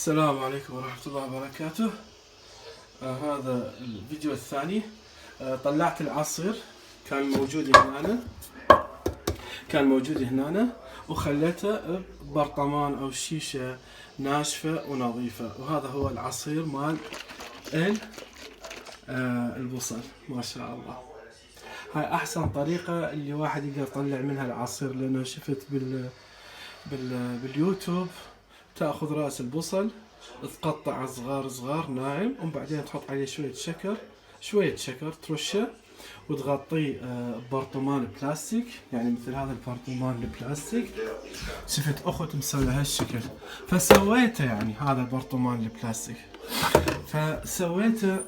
السلام عليكم ورحمة الله وبركاته. هذا الفيديو الثاني. طلعت العصير، كان موجود هنا وخليته ببرطمان أو شيشة ناشفة ونظيفة. وهذا هو العصير مال البصل. ما شاء الله، هاي أحسن طريقة اللي واحد يقدر يطلع منها العصير، لأنه شفت باليوتيوب تأخذ رأس البصل تقطع صغار ناعم، وبعدين تحط عليه شوية شكر ترشه، وتغطيه ببرطمان بلاستيك، يعني مثل هذا البرطمان البلاستيك. شفت أخت مسوي هالشكل، فسويته يعني هذا البرطمان البلاستيك، فسويته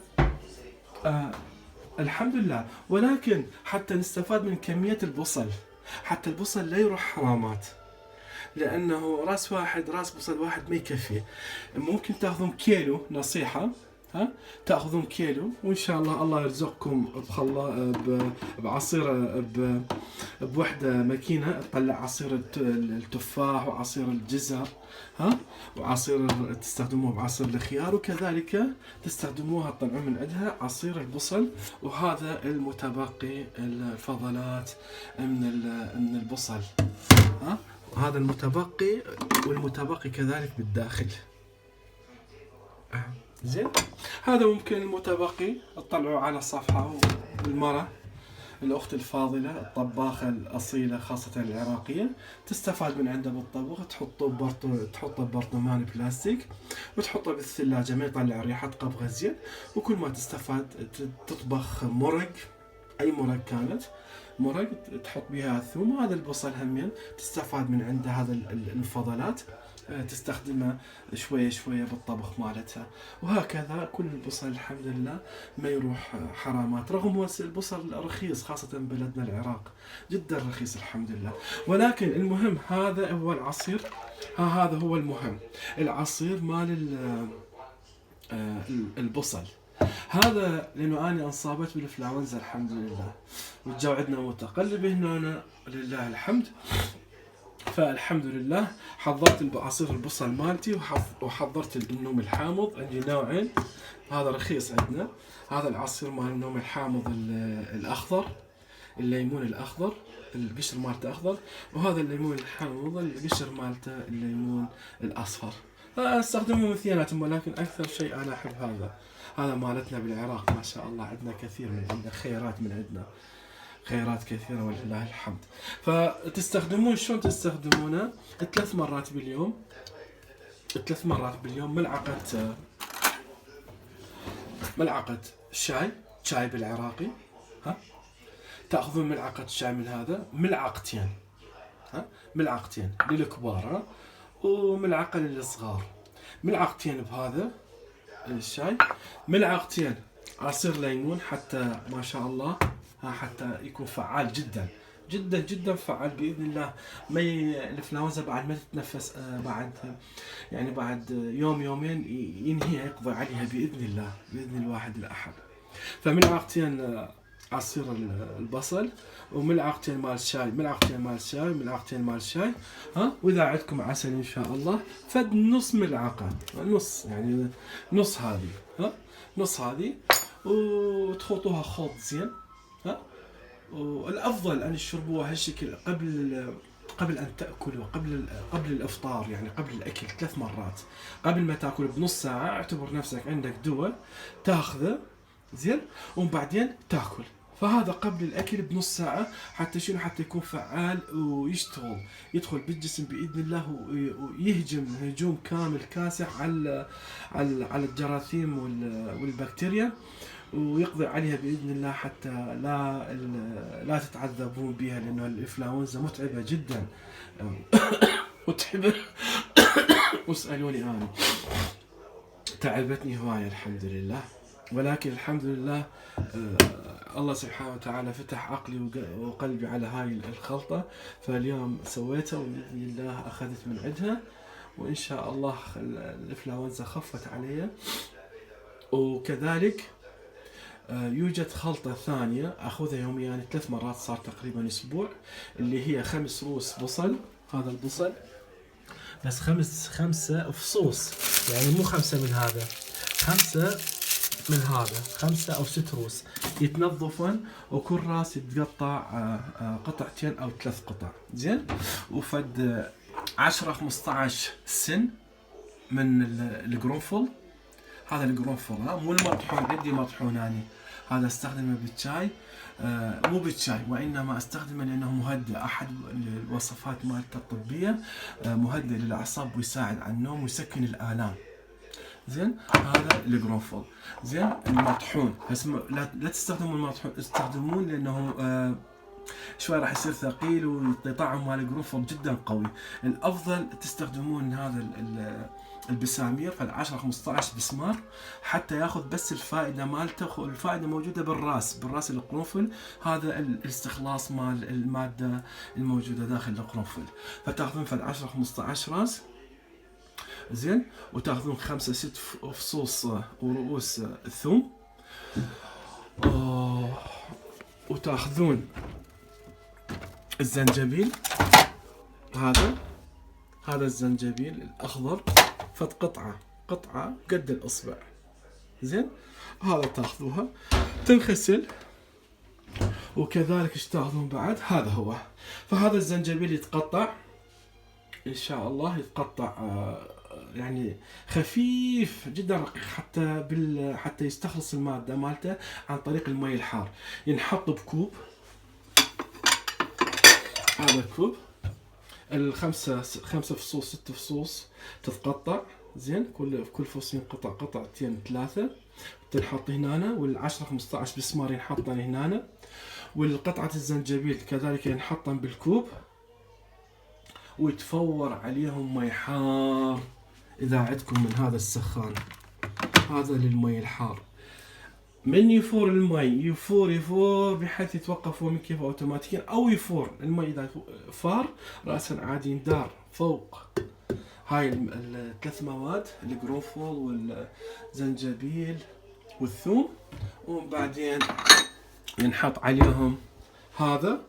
الحمد لله. ولكن حتى نستفاد من كمية البصل، حتى البصل لا يروح حرامات، لأنه راس بصل واحد ما يكفي. ممكن تاخذون كيلو، نصيحة، تاخذون كيلو، وإن شاء الله يرزقكم بعصير بوحدة ماكينة تطلع عصير التفاح وعصير الجزر، وعصير تستخدموه بعصير الخيار، وكذلك تستخدموها تطلعون من عندها عصير البصل. وهذا المتبقي الفضلات من البصل، هذا المتبقي، والمتبقي كذلك بالداخل. زين، هذا ممكن المتبقي تطلعوا على الصفحة، والمرة الأخت الفاضلة الطباخة الأصيلة خاصة العراقية تستفاد من عنده بالطبخ. تحطه ببرطمان بلاستيك وتحطه بالثلاجة، ما يطلع ريحة قبغة زين. وكل ما تستفاد تطبخ مرق، أي مرق كانت، مرق تحط بها ثوم، وهذا البصل همين تستفاد من عنده هذا الفضلات، تستخدمه شوية بالطبخ مالتها. وهكذا كل البصل الحمد لله ما يروح حرامات، رغم هو البصل رخيص خاصة بلدنا العراق، جدا رخيص الحمد لله. ولكن المهم هذا هو العصير، هذا هو المهم، العصير مال البصل هذا. لأنه أنا انصابت بالإنفلونزا الحمد لله، والجو عندنا متقلب هنا لله الحمد. فالحمد لله حضرت عصير البصل مالتي، وحضرت النوم الحامض. عندي نوعين، هذا رخيص عندنا، هذا العصير مال النوم الحامض الأخضر، الليمون الأخضر، القشر مالته أخضر، وهذا الليمون الحامض القشر مالته الليمون الأصفر. استخدمهم اثنيناتهم، ولكن أكثر شيء أنا أحب هذا مالتنا بالعراق. ما شاء الله عندنا كثير من عندنا خيرات كثيرة ولله الحمد. فتستخدمون شلون تستخدمونه؟ 3 مرات باليوم، ملعقة شاي بالعراقي، تأخذون ملعقة شاي من هذا، ملعقتين للكبار، وملعقة للصغار، ملعقتين بهذا الشاي، ملعقتين عصير ليمون، حتى ما شاء الله حتى يكون فعال جدا فعال بإذن الله. ما الإنفلونزا بعد ما تتنفس، بعد يومين ينهي، يقضي عليها بإذن الواحد الأحد. فملعقتين عصير البصل، وملعقتين مال شاي، واذا عندكم عسل ان شاء الله فد نص ملعقه، نص هذه وتخلطوها خلط زين. والافضل ان تشربوها هالشكل قبل ان تاكلوا، قبل الافطار، يعني قبل الاكل 3 مرات. قبل ما تاكل بنص ساعه اعتبر نفسك عندك دواء تاخذه زين، وبعدين تاكل. فهذا قبل الاكل بنص ساعه، حتى يكون فعال يدخل بالجسم باذن الله، ويهجم هجوم كامل كاسح على الجراثيم والبكتيريا، ويقضي عليها باذن الله، حتى لا تتعذبون بها، لانه الانفلونزا متعبه جدا. متعبه. واسالوني انا، تعبتني هوايه الحمد لله. ولكن الحمد لله الله سبحانه وتعالى فتح عقلي وقلبي على هاي الخلطة، فاليوم سويتها وبإذن الله أخذت من عندها، وإن شاء الله الإنفلونزا خفت علي. وكذلك يوجد خلطة ثانية أخذها يوميا، يعني 3 مرات، صار تقريبا أسبوع، اللي هي 5 رؤوس بصل. هذا البصل بس خمسة فصوص، يعني مو 5 من هذا، 5 من هذا، 5 أو 6 روس يتنظفن، وكل راس يتقطع قطعتين أو 3 قطع. زين. وفد 10 15 سن من القرنفل. هذا القرنفل مو المطحون، عندي مطحون اني، هذا استخدمه بالشاي، مو بالشاي وانما استخدمه لانه مهدئ، احد الوصفات مالته الطبيه، مهدئ للاعصاب ويساعد على النوم ويسكن الالام. زين. هذا القرنفل. زين. المطحون بس لا تستخدمون المطحون، استخدمون لانه شوي راح يصير ثقيل وطعم مال القرنفل جدا قوي. الافضل تستخدمون هذا البسامير، فال 10 15 بسمار، حتى ياخذ بس الفائده مالته. الفائده موجوده بالراس القرنفل، هذا الاستخلاص مال الماده الموجوده داخل القرنفل. فتاخذون فال 10 15 راس. زين. وتاخذون 5 6 فصوص ورؤوس الثوم. وتاخذون الزنجبيل، هذا الزنجبيل الاخضر، فد قطعه قد الاصبع. زين. هذا تاخذوها تنغسل. وكذلك ايش تاخذون بعد؟ هذا هو. فهذا الزنجبيل يتقطع ان شاء الله، يتقطع يعني خفيف جدا رقيق، حتى يستخلص الماده مالته عن طريق المي الحار. ينحط بكوب، هذا الكوب، الخمسة 5 فصوص 6 فصوص تتقطع. زين. كل فص ينقطع قطعتين 3 تنحط هنا، وال10 15 بسمار ينحطن هنا، والقطعة الزنجبيل كذلك ينحطن بالكوب، ويتفور عليهم مي حار. إذا عندكم من هذا السخان، هذا للمي الحار. من يفور المي يفور بحيث يتوقف من كيف اوتوماتيكيا، او يفور المي اذا فار راسا عادي يندار فوق هاي الثلاث مواد، القرنفل والزنجبيل والثوم، وبعدين ينحط عليهم هذا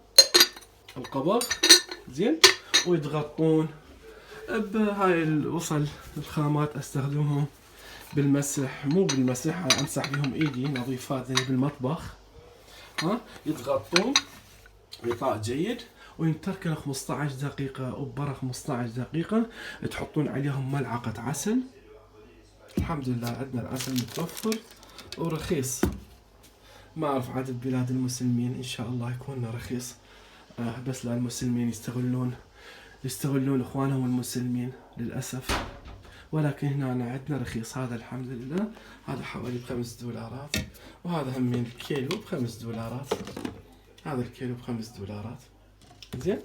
القبض. زين. ويتغطون بهاي الوصل الخامات، استخدمهم بالمسح، مو بالمسح، امسح بهم ايدي نظيفات زي بالمطبخ. يتغطون غطاء جيد، وينتركن 15 دقيقة وبرا 15 دقيقة. تحطون عليهم ملعقة عسل. الحمد لله عندنا العسل متوفر ورخيص. ما اعرف عدد بلاد المسلمين، ان شاء الله يكون رخيص، بس لا المسلمين يستغلون اخوانهم المسلمين للاسف. ولكن هنا عندنا رخيص. هذا الحمد لله، هذا حوالي $5، وهذا هم الكيلو $5. هذا الكيلو $5. زين.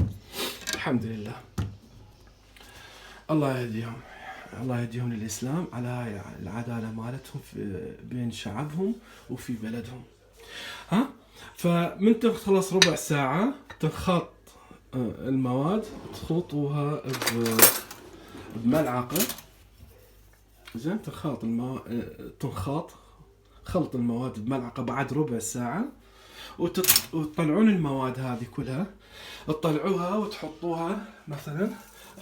الحمد لله. الله يهديهم للإسلام، على هاي العدالة مالتهم بين شعبهم وفي بلدهم. فمن تخلص ربع ساعة تنخط المواد، تخلطوها بملعقة. زين. تنخاط خلط المواد بملعقة بعد ربع ساعة، وتطلعون المواد هذه كلها، تطلعوها وتحطوها مثلا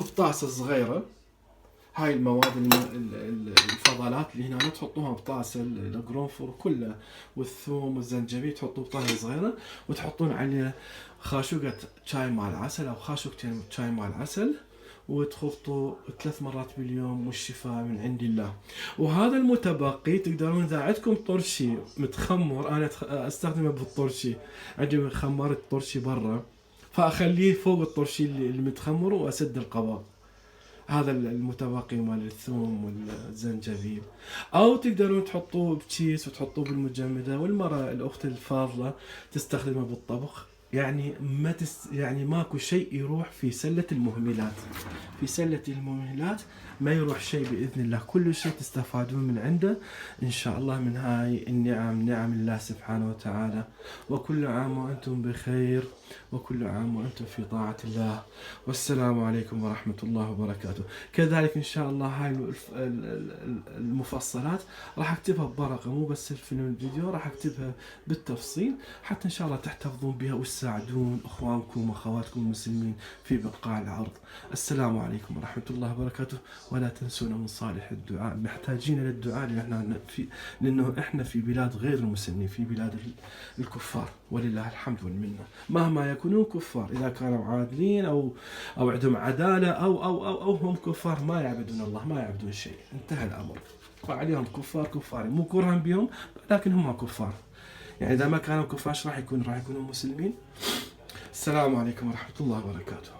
بطاسة صغيرة. هاي المواد الفضلات اللي هنا تحطوها بطاسة، القرنفل كله والثوم والزنجبيل تحطوه بطاسة صغيرة، وتحطون عليه خاشوقة شاي مع العسل أو خاشوقتين شاي مع العسل، وتخلطوا 3 مرات باليوم، والشفاء من عند الله. وهذا المتبقي تقدرون اذا عندكم طرشي متخمر، انا استخدمه بالطرشي، عندي خمرت طرشي برا، فاخليه فوق الطرشي اللي متخمر واسد القبض. هذا المتبقي مال الثوم والزنجبيل. او تقدرون تحطوه بكيس وتحطوه بالمجمدة، والمرة الاخت الفاضلة تستخدمه بالطبخ. يعني يعني ماكو شيء يروح في سلة المهملات. ما يروح شيء بإذن الله، كل شيء تستفادون من عنده إن شاء الله من هاي النعم، نعم الله سبحانه وتعالى. وكل عام وأنتم بخير، وكل عام وأنتم في طاعة الله، والسلام عليكم ورحمة الله وبركاته. كذلك إن شاء الله هاي المفصلات راح أكتبها بورقة، مو بس الفيلم الفيديو، راح أكتبها بالتفصيل حتى إن شاء الله تحتفظون بها وتساعدون أخوانكم وأخواتكم المسلمين في بقاع الأرض. السلام عليكم ورحمة الله وبركاته. ولا تنسونا من صالح الدعاء، محتاجين للدعاء لأنه إحنا في بلاد غير المسلمين، في بلاد الكفار، ولله الحمد والمنة. مهما يكونون كفار، إذا كانوا عادلين أو عندهم عدالة أو هم كفار، ما يعبدون الله، ما يعبدون شيء، انتهى الأمر. وعليهم كفار مو كرها بهم، لكن هم كفار. يعني إذا ما كانوا كفار راح يكونوا مسلمين. السلام عليكم ورحمة الله وبركاته.